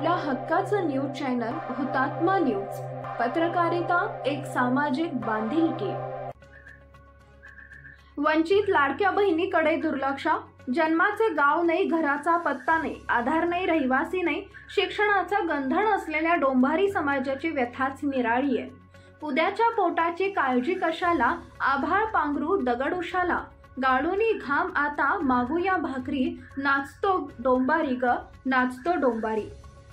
आपल्या हक्काचं news channel हुतात्मा न्यूज। पत्रकारिता एक सामाजिक बांधिलकी। वंचित लाडक्या बहिणीकडे दुर्लक्ष। जन्माचे गाव नाही, घराचा पत्ता नाही, आधार नाही, रहिवासी नाही, शिक्षणाचा गंधण असलेल्या डोंबारी समाजाची व्यथाच निराळी आहे। उद्याच्या पोटाची काळजी कशाला, आभाळ पांघरू दगड उशाला, गाळूनी घाम आता मागूया भाकरी, नाचतो डोंबारी ग नाचतो डोंबारी।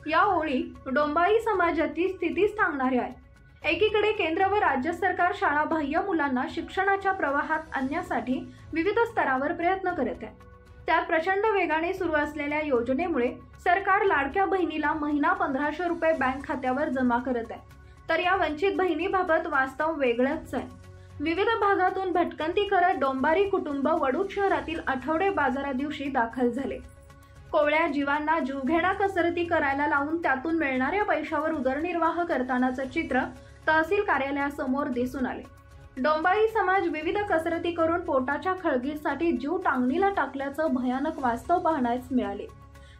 या ओळी डोंबारी समाजाची स्थिती सांगणाऱ्या आहेत। एकीकडे केंद्र व राज्य सरकार शाळाबाह्य मुलांना शिक्षणाच्या प्रवाहात आणण्यासाठी विविध स्तरावर प्रयत्न करत आहे। त्यात प्रचंड वेगाने सुरू असलेल्या योजनेमुळे सरकार लाडक्या बहिणीला महिना 1500 रुपये बँक खात्यावर जमा करत आहे। तर या वंचित बहिणीबाबत वास्तव वेगळंच आहे। विविध भागातून भटकंती करत डोंबारी कुटुंब वडूज शहरातील आठवडे बाजारा दिवशी दाखल झाले। कोवळ्या जीवांना जीवघेण्या कसरती करायला लावून त्यातून मिळणाऱ्या पैशावर उदरनिर्वाह करतानाचं चित्र तहसील कार्यालयासमोर दिसून आले। डोंबारी समाज विविध कसरती करून पोटाच्या खळगीसाठी जीव टांगणीला टाकल्याचं भयानक वास्तव पाहण्यास मिळाले।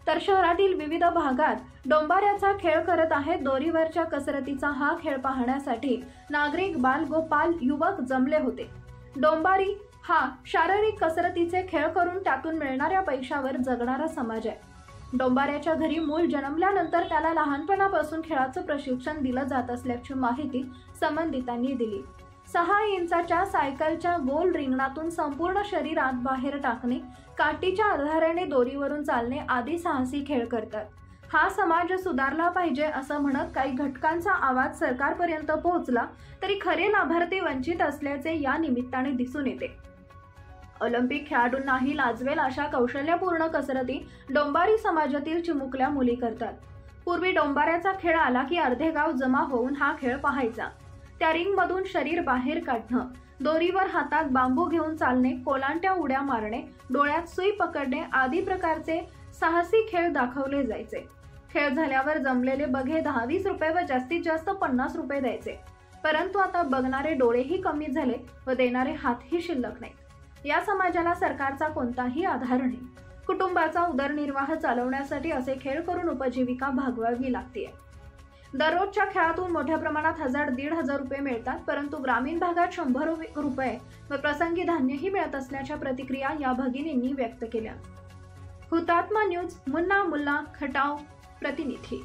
तर शहरातील विविध भागात डोंबाऱ्याचा खेळ करत आहेत। दोरीवरच्या कसरतीचा हा खेळ पाहण्यासाठी नागरिक, बाल, गोपाल, युवक जमले होते। डोंबारी हा शारीरिक कसरतीचे खेळ करून त्यातून मिळणाऱ्या पैशावर जगणारा समाज आहे। डोंबाऱ्याच्या घरी मूल जन्मल्यानंतर त्याला लहानपणापासून खेळाचं प्रशिक्षण दिलं जात असल्याची माहिती संबंधितांनी दिली। 6 इंचाच्या सायकलच्या गोल रिंगणातून संपूर्ण शरीरात बाहेर टाकणे, काठीच्या आधाराने दोरीवरून चालणे आदी साहसी खेळ करतात। हा समाज सुधारला पाहिजे असं म्हणत काही घटकांचा आवाज सरकारपर्यंत पोहोचला तरी खरे लाभार्थी वंचित असल्याचे या निमित्ताने दिसून येते। ऑलिम्पिक खेळाडूंनाही लाजवेल अशा कौशल्यपूर्ण कसरती डोंबारी समाजातील चिमुकल्या मुली करतात। पूर्वी डोंबाऱ्याचा खेळ आला की अर्धे गाव जमा होऊन हा खेळ पाहायचा। त्या रिंगमधून शरीर बाहेर काढणं, दोरीवर हातात बांबू घेऊन चालणे, कोलांट्या उड्या मारणे, डोळ्यात सुई पकडणे आदी प्रकारचे साहसी खेळ दाखवले जायचे। खेळ झाल्यावर जमलेले बघे 10-20 रुपये व जास्तीत जास्त 50 रुपये द्यायचे। परंतु आता बघणारे डोळेही कमी झाले व देणारे हातही शिल्लक नाहीत। या समाजाला सरकारचा कोणताही आधार नाही। कुटुंबाचा उदरनिर्वाह चालवण्यासाठी असे खेळ करून उपजीविका भागवावी लागते। दररोजच्या खेळातून मोठ्या प्रमाणात 1000-1500 रुपये मिळतात, परंतु ग्रामीण भागात 100 रुपये व प्रसंगी धान्यही मिळत असल्याच्या प्रतिक्रिया या भगिनींनी व्यक्त केल्या। हुतात्मा न्यूज, मुन्ना मुल्ला, खटाव प्रतिनिधी।